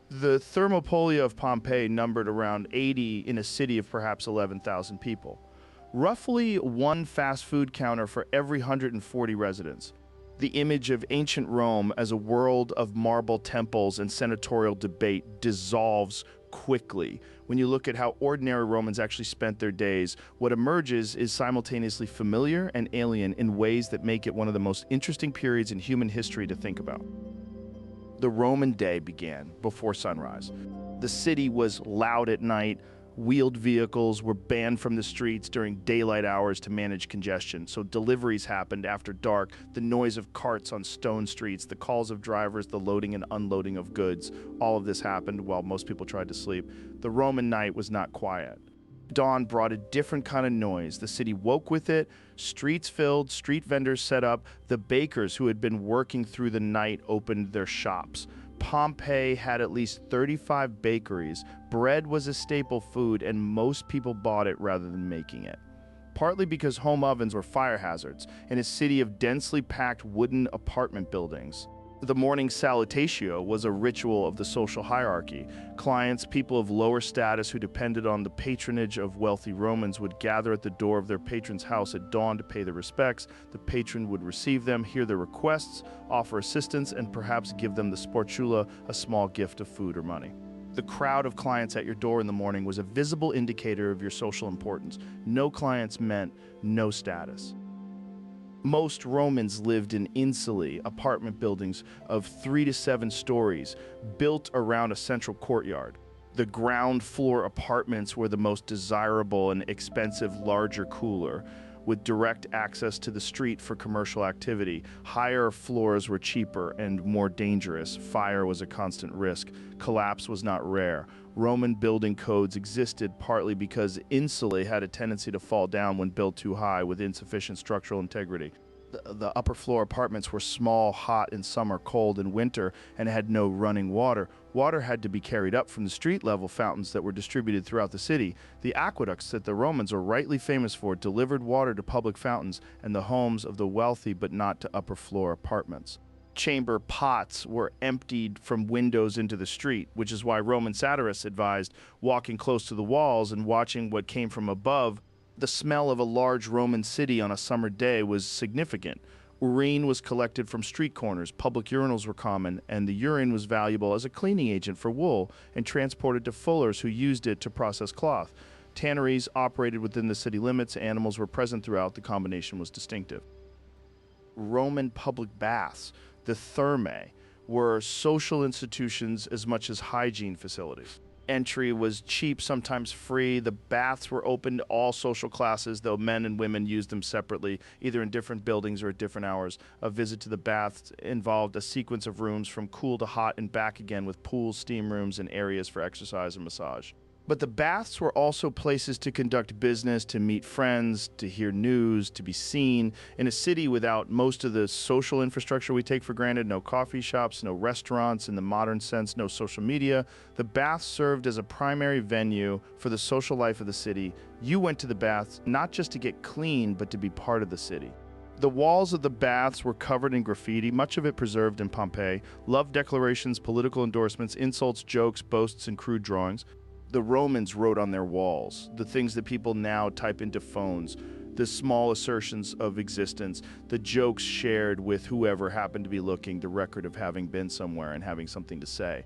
The Thermopolia of Pompeii numbered around 80 in a city of perhaps 11,000 people. Roughly one fast food counter for every 140 residents. The image of ancient Rome as a world of marble temples and senatorial debate dissolves quickly. When you look at how ordinary Romans actually spent their days, what emerges is simultaneously familiar and alien in ways that make it one of the most interesting periods in human history to think about. The Roman day began before sunrise. The city was loud at night. Wheeled vehicles were banned from the streets during daylight hours to manage congestion. So deliveries happened after dark, the noise of carts on stone streets, the calls of drivers, the loading and unloading of goods. All of this happened while most people tried to sleep. The Roman night was not quiet. Dawn brought a different kind of noise. The city woke with it, streets filled, street vendors set up, the bakers who had been working through the night opened their shops. Pompeii had at least 35 bakeries. Bread was a staple food, and most people bought it rather than making it. Partly because home ovens were fire hazards in a city of densely packed wooden apartment buildings. The morning salutatio was a ritual of the social hierarchy. Clients, people of lower status who depended on the patronage of wealthy Romans, would gather at the door of their patron's house at dawn to pay their respects. The patron would receive them, hear their requests, offer assistance, and perhaps give them the sportula, a small gift of food or money. The crowd of clients at your door in the morning was a visible indicator of your social importance. No clients meant no status. Most Romans lived in insulae, apartment buildings of 3 to 7 stories, built around a central courtyard. The ground floor apartments were the most desirable and expensive, larger, cooler, with direct access to the street for commercial activity. Higher floors were cheaper and more dangerous. Fire was a constant risk. Collapse was not rare. Roman building codes existed partly because insulae had a tendency to fall down when built too high with insufficient structural integrity. The upper floor apartments were small, hot in summer, cold in winter, and had no running water. Water had to be carried up from the street-level fountains that were distributed throughout the city. The aqueducts that the Romans were rightly famous for delivered water to public fountains and the homes of the wealthy, but not to upper floor apartments. Chamber pots were emptied from windows into the street, which is why Roman satirists advised walking close to the walls and watching what came from above. The smell of a large Roman city on a summer day was significant. Urine was collected from street corners, public urinals were common, and the urine was valuable as a cleaning agent for wool and transported to fullers who used it to process cloth. Tanneries operated within the city limits, animals were present throughout, the combination was distinctive. Roman public baths, the thermae, were social institutions as much as hygiene facilities. Entry was cheap, sometimes free. The baths were open to all social classes, though men and women used them separately, either in different buildings or at different hours. A visit to the baths involved a sequence of rooms from cool to hot and back again, with pools, steam rooms, and areas for exercise and massage. But the baths were also places to conduct business, to meet friends, to hear news, to be seen. In a city without most of the social infrastructure we take for granted, no coffee shops, no restaurants in the modern sense, no social media, the baths served as a primary venue for the social life of the city. You went to the baths not just to get clean, but to be part of the city. The walls of the baths were covered in graffiti, much of it preserved in Pompeii, love declarations, political endorsements, insults, jokes, boasts, and crude drawings. The Romans wrote on their walls, the things that people now type into phones, the small assertions of existence, the jokes shared with whoever happened to be looking, the record of having been somewhere and having something to say.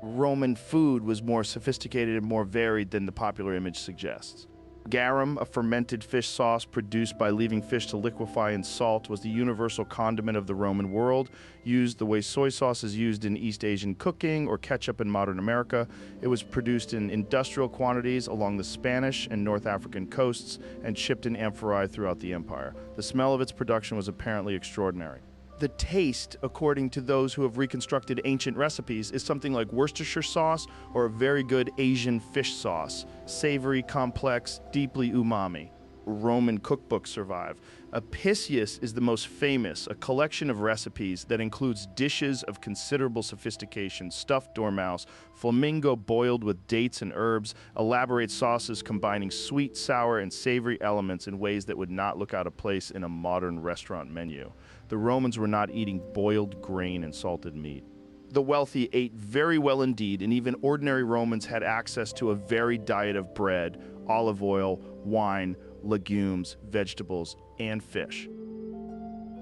Roman food was more sophisticated and more varied than the popular image suggests. Garum, a fermented fish sauce produced by leaving fish to liquefy in salt, was the universal condiment of the Roman world, used the way soy sauce is used in East Asian cooking or ketchup in modern America. It was produced in industrial quantities along the Spanish and North African coasts and shipped in amphorae throughout the empire. The smell of its production was apparently extraordinary. The taste, according to those who have reconstructed ancient recipes, is something like Worcestershire sauce or a very good Asian fish sauce. Savory, complex, deeply umami. Roman cookbooks survive. Apicius is the most famous, a collection of recipes that includes dishes of considerable sophistication: stuffed dormouse, flamingo boiled with dates and herbs, elaborate sauces combining sweet, sour, and savory elements in ways that would not look out of place in a modern restaurant menu. The Romans were not eating boiled grain and salted meat. The wealthy ate very well indeed, and even ordinary Romans had access to a varied diet of bread, olive oil, wine, legumes, vegetables, and fish.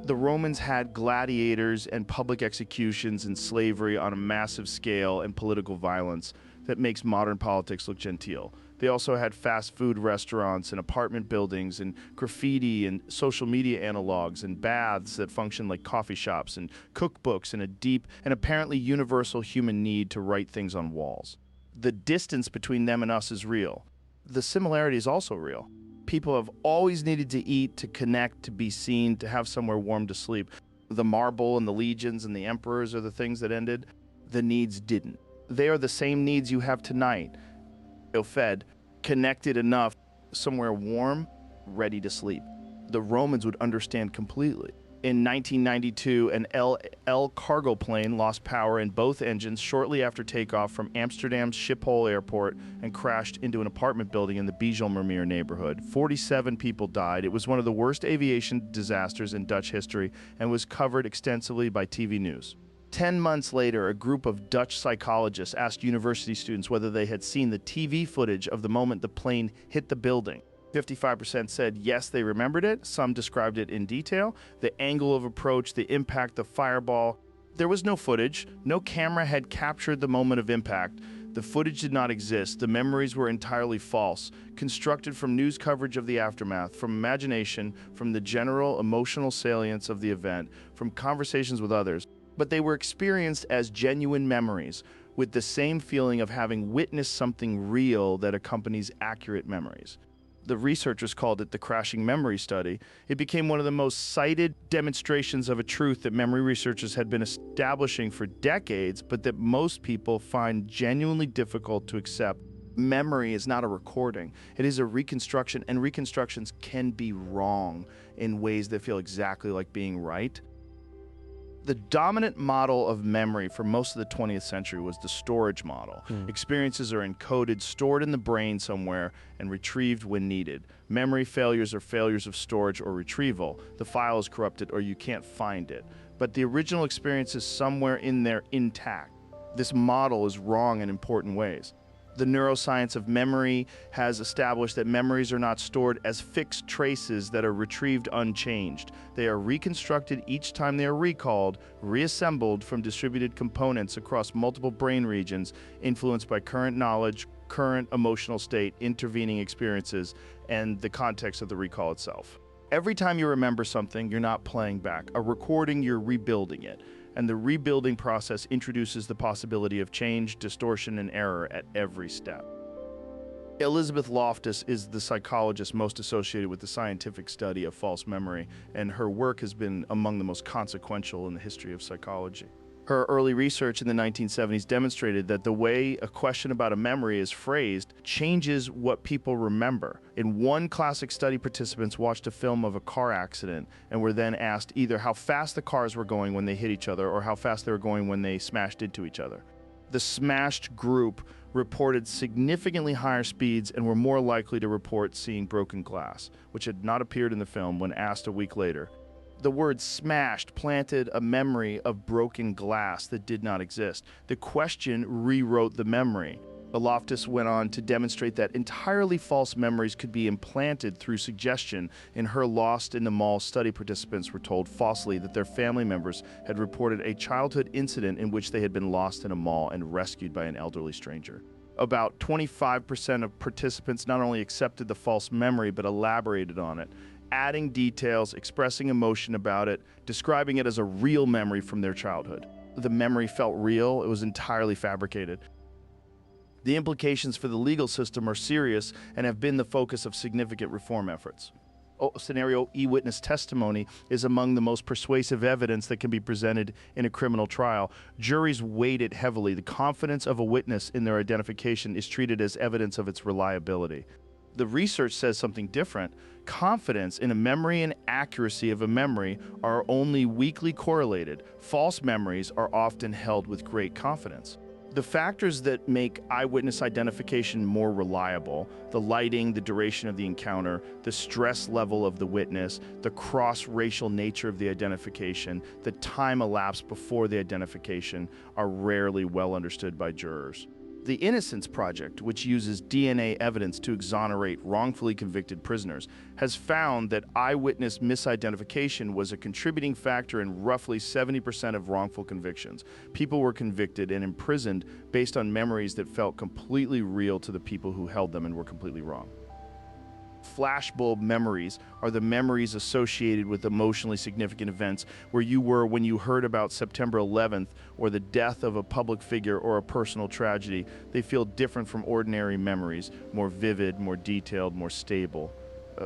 The Romans had gladiators and public executions and slavery on a massive scale and political violence that makes modern politics look genteel. They also had fast food restaurants and apartment buildings and graffiti and social media analogs and baths that functioned like coffee shops and cookbooks and a deep and apparently universal human need to write things on walls. The distance between them and us is real. The similarity is also real. People have always needed to eat, to connect, to be seen, to have somewhere warm to sleep. The marble and the legions and the emperors are the things that ended. The needs didn't. They are the same needs you have tonight. Feel fed, connected enough, somewhere warm, ready to sleep. The Romans would understand completely. In 1992, an El cargo plane lost power in both engines shortly after takeoff from Amsterdam's Schiphol airport and crashed into an apartment building in the Bijlmermeer neighborhood. 47 people died. It was one of the worst aviation disasters in Dutch history and was covered extensively by TV news. 10 months later, a group of Dutch psychologists asked university students whether they had seen the TV footage of the moment the plane hit the building. 55% said yes, they remembered it. Some described it in detail. The angle of approach, the impact, the fireball. There was no footage. No camera had captured the moment of impact. The footage did not exist. The memories were entirely false, constructed from news coverage of the aftermath, from imagination, from the general emotional salience of the event, from conversations with others. But they were experienced as genuine memories, with the same feeling of having witnessed something real that accompanies accurate memories. The researchers called it the crashing memory study. It became one of the most cited demonstrations of a truth that memory researchers had been establishing for decades, but that most people find genuinely difficult to accept. Memory is not a recording. It is a reconstruction, and reconstructions can be wrong in ways that feel exactly like being right. The dominant model of memory for most of the 20th century was the storage model. Experiences are encoded, stored in the brain somewhere, and retrieved when needed. Memory failures are failures of storage or retrieval. The file is corrupted or you can't find it. But the original experience is somewhere in there intact. This model is wrong in important ways. The neuroscience of memory has established that memories are not stored as fixed traces that are retrieved unchanged. They are reconstructed each time they are recalled, reassembled from distributed components across multiple brain regions, influenced by current knowledge, current emotional state, intervening experiences, and the context of the recall itself. Every time you remember something, you're not playing back. A recording, you're rebuilding it. And the rebuilding process introduces the possibility of change, distortion, and error at every step. Elizabeth Loftus is the psychologist most associated with the scientific study of false memory, and her work has been among the most consequential in the history of psychology. Her early research in the 1970s demonstrated that the way a question about a memory is phrased changes what people remember. In one classic study, participants watched a film of a car accident and were then asked either how fast the cars were going when they hit each other or how fast they were going when they smashed into each other. The smashed group reported significantly higher speeds and were more likely to report seeing broken glass, which had not appeared in the film when asked a week later. The word smashed planted a memory of broken glass that did not exist. The question rewrote the memory. Loftus went on to demonstrate that entirely false memories could be implanted through suggestion. In her Lost in the Mall study, participants were told falsely that their family members had reported a childhood incident in which they had been lost in a mall and rescued by an elderly stranger. About 25% of participants not only accepted the false memory but elaborated on it, adding details, expressing emotion about it, describing it as a real memory from their childhood. The memory felt real, it was entirely fabricated. The implications for the legal system are serious and have been the focus of significant reform efforts. Scenario e-witness testimony is among the most persuasive evidence that can be presented in a criminal trial. Juries weight it heavily. The confidence of a witness in their identification is treated as evidence of its reliability. The research says something different. Confidence in a memory and accuracy of a memory are only weakly correlated. False memories are often held with great confidence. The factors that make eyewitness identification more reliable, the lighting, the duration of the encounter, the stress level of the witness, the cross-racial nature of the identification, the time elapsed before the identification, are rarely well understood by jurors. The Innocence Project, which uses DNA evidence to exonerate wrongfully convicted prisoners, has found that eyewitness misidentification was a contributing factor in roughly 70% of wrongful convictions. People were convicted and imprisoned based on memories that felt completely real to the people who held them and were completely wrong. Flashbulb memories are the memories associated with emotionally significant events where you were when you heard about September 11th or the death of a public figure or a personal tragedy. They feel different from ordinary memories, more vivid, more detailed, more stable.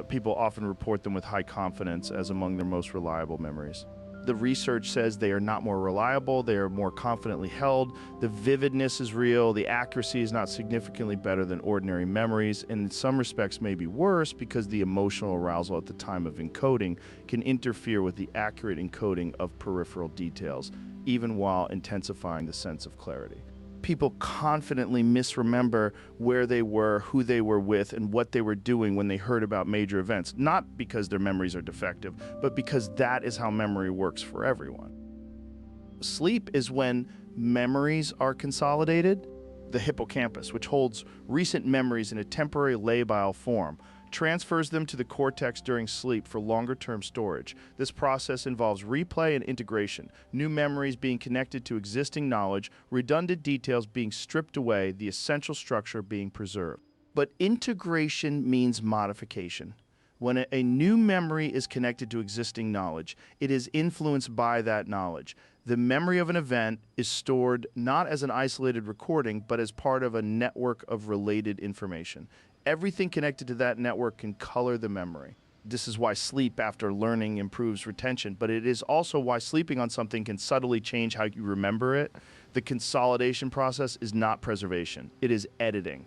People often report them with high confidence as among their most reliable memories. The research says they are not more reliable, they are more confidently held, the vividness is real, the accuracy is not significantly better than ordinary memories, and in some respects may be worse because the emotional arousal at the time of encoding can interfere with the accurate encoding of peripheral details, even while intensifying the sense of clarity. People confidently misremember where they were, who they were with, and what they were doing when they heard about major events, not because their memories are defective, but because that is how memory works for everyone. Sleep is when memories are consolidated. The hippocampus, which holds recent memories in a temporary labile form, transfers them to the cortex during sleep for longer-term storage. This process involves replay and integration, new memories being connected to existing knowledge, redundant details being stripped away, the essential structure being preserved. But integration means modification. When a new memory is connected to existing knowledge, it is influenced by that knowledge. The memory of an event is stored not as an isolated recording, but as part of a network of related information. Everything connected to that network can color the memory. This is why sleep after learning improves retention, but it is also why sleeping on something can subtly change how you remember it. The consolidation process is not preservation, it is editing.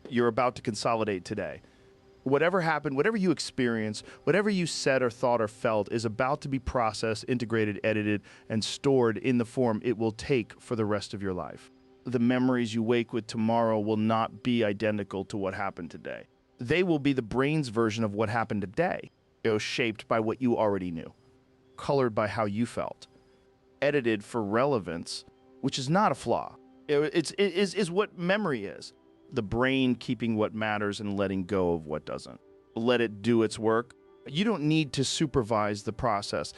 You're about to consolidate today. Whatever happened, whatever you experienced, whatever you said or thought or felt is about to be processed, integrated, edited, and stored in the form it will take for the rest of your life. The memories you wake with tomorrow will not be identical to what happened today. They will be the brain's version of what happened today, shaped by what you already knew, colored by how you felt, edited for relevance, which is not a flaw. It is what memory is. The brain keeping what matters and letting go of what doesn't. Let it do its work. You don't need to supervise the process.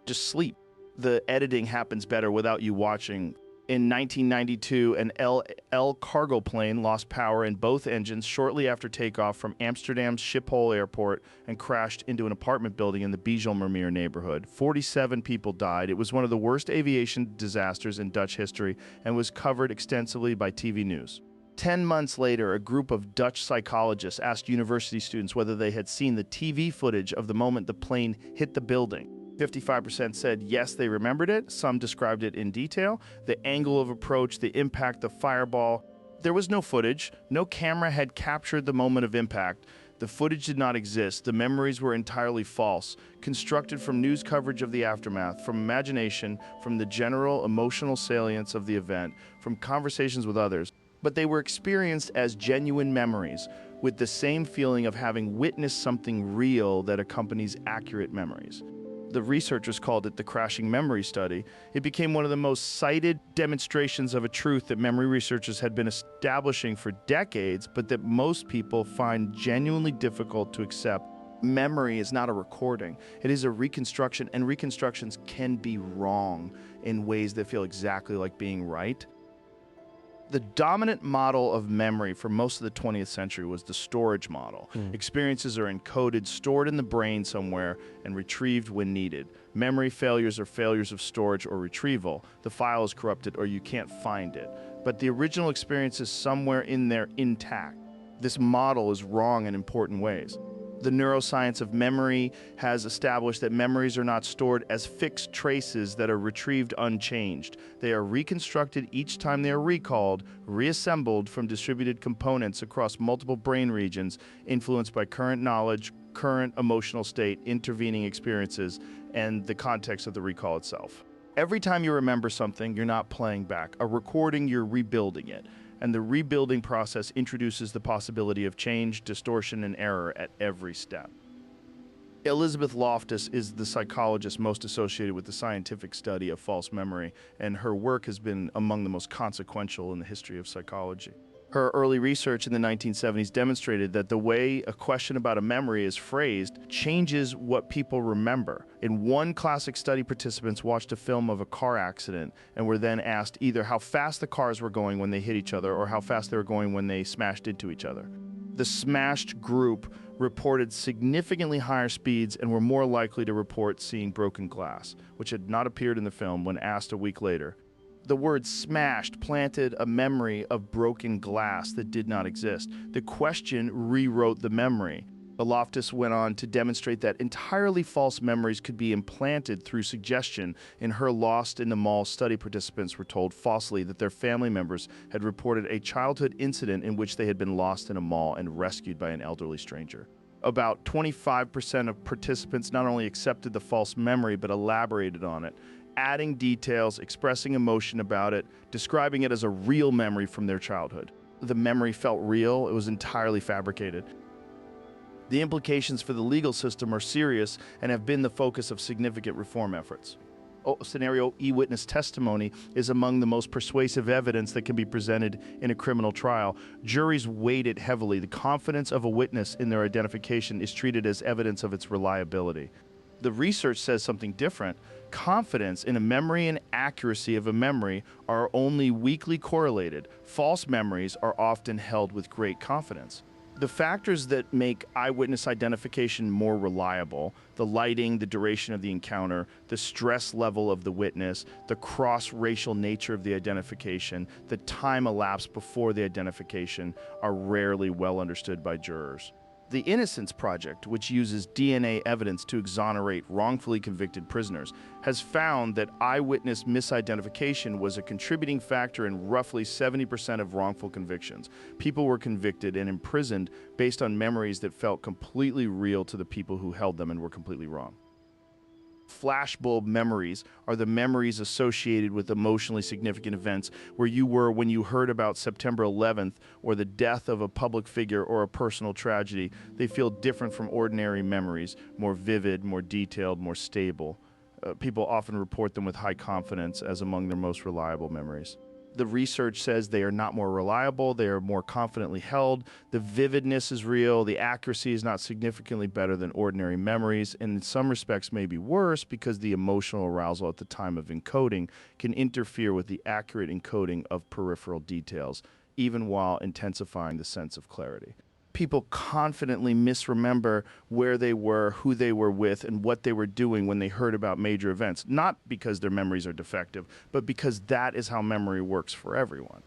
Just sleep. The editing happens better without you watching. In 1992, an El cargo plane lost power in both engines shortly after takeoff from Amsterdam's Schiphol airport and crashed into an apartment building in the Bijlmermeer neighborhood. 47 people died. It was one of the worst aviation disasters in Dutch history and was covered extensively by TV news. 10 months later, a group of Dutch psychologists asked university students whether they had seen the TV footage of the moment the plane hit the building. 55% said yes, they remembered it. Some described it in detail. The angle of approach, the impact, the fireball. There was no footage. No camera had captured the moment of impact. The footage did not exist. The memories were entirely false, constructed from news coverage of the aftermath, from imagination, from the general emotional salience of the event, from conversations with others. But they were experienced as genuine memories, with the same feeling of having witnessed something real that accompanies accurate memories. The researchers called it the crashing memory study. It became one of the most cited demonstrations of a truth that memory researchers had been establishing for decades, but that most people find genuinely difficult to accept. Memory is not a recording. It is a reconstruction, and reconstructions can be wrong in ways that feel exactly like being right. The dominant model of memory for most of the 20th century was the storage model. Experiences are encoded, stored in the brain somewhere, and retrieved when needed. Memory failures are failures of storage or retrieval. The file is corrupted or you can't find it. But the original experience is somewhere in there intact. This model is wrong in important ways. The neuroscience of memory has established that memories are not stored as fixed traces that are retrieved unchanged. They are reconstructed each time they are recalled, reassembled from distributed components across multiple brain regions, influenced by current knowledge, current emotional state, intervening experiences, and the context of the recall itself. Every time you remember something, you're not playing back. A recording, you're rebuilding it. And the rebuilding process introduces the possibility of change, distortion, and error at every step. Elizabeth Loftus is the psychologist most associated with the scientific study of false memory, and her work has been among the most consequential in the history of psychology. Her early research in the 1970s demonstrated that the way a question about a memory is phrased changes what people remember. In one classic study, participants watched a film of a car accident and were then asked either how fast the cars were going when they hit each other or how fast they were going when they smashed into each other. The smashed group reported significantly higher speeds and were more likely to report seeing broken glass, which had not appeared in the film when asked a week later. The word smashed planted a memory of broken glass that did not exist. The question rewrote the memory. Loftus went on to demonstrate that entirely false memories could be implanted through suggestion. In her Lost in the Mall study, participants were told falsely that their family members had reported a childhood incident in which they had been lost in a mall and rescued by an elderly stranger. About 25% of participants not only accepted the false memory but elaborated on it, adding details, expressing emotion about it, describing it as a real memory from their childhood. The memory felt real, it was entirely fabricated. The implications for the legal system are serious and have been the focus of significant reform efforts. Scenario e-witness testimony is among the most persuasive evidence that can be presented in a criminal trial. Juries weight it heavily. The confidence of a witness in their identification is treated as evidence of its reliability. The research says something different. Confidence in a memory and accuracy of a memory are only weakly correlated. False memories are often held with great confidence. The factors that make eyewitness identification more reliable, the lighting, the duration of the encounter, the stress level of the witness, the cross-racial nature of the identification, the time elapsed before the identification, are rarely well understood by jurors. The Innocence Project, which uses DNA evidence to exonerate wrongfully convicted prisoners, has found that eyewitness misidentification was a contributing factor in roughly 70% of wrongful convictions. People were convicted and imprisoned based on memories that felt completely real to the people who held them and were completely wrong. Flashbulb memories are the memories associated with emotionally significant events where you were when you heard about September 11th or the death of a public figure or a personal tragedy. They feel different from ordinary memories, more vivid, more detailed, more stable. People often report them with high confidence as among their most reliable memories. The research says they are not more reliable, they are more confidently held, the vividness is real, the accuracy is not significantly better than ordinary memories, and in some respects may be worse because the emotional arousal at the time of encoding can interfere with the accurate encoding of peripheral details, even while intensifying the sense of clarity. People confidently misremember where they were, who they were with, and what they were doing when they heard about major events, not because their memories are defective, but because that is how memory works for everyone.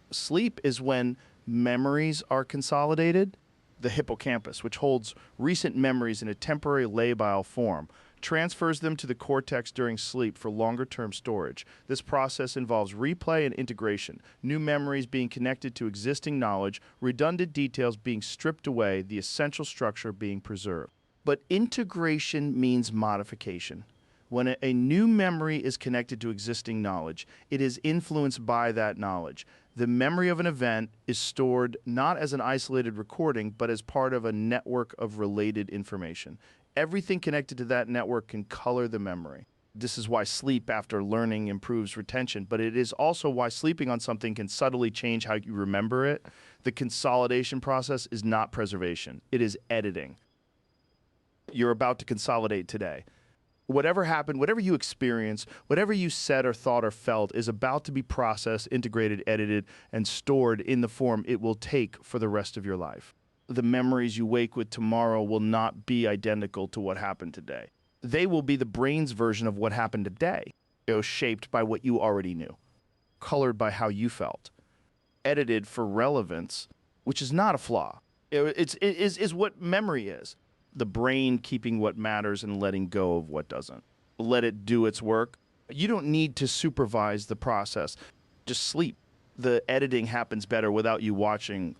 Sleep is when memories are consolidated. The hippocampus, which holds recent memories in a temporary labile form, transfers them to the cortex during sleep for longer-term storage. This process involves replay and integration, new memories being connected to existing knowledge, redundant details being stripped away, the essential structure being preserved. But integration means modification. When a new memory is connected to existing knowledge, it is influenced by that knowledge. The memory of an event is stored not as an isolated recording, but as part of a network of related information. Everything connected to that network can color the memory. This is why sleep after learning improves retention, but it is also why sleeping on something can subtly change how you remember it. The consolidation process is not preservation, it is editing. You're about to consolidate today. Whatever happened, whatever you experienced, whatever you said or thought or felt is about to be processed, integrated, edited, and stored in the form it will take for the rest of your life. The memories you wake with tomorrow will not be identical to what happened today. They will be the brain's version of what happened today, shaped by what you already knew, colored by how you felt, edited for relevance, which is not a flaw. It is what memory is. The brain keeping what matters and letting go of what doesn't. Let it do its work. You don't need to supervise the process. Just sleep. The editing happens better without you watching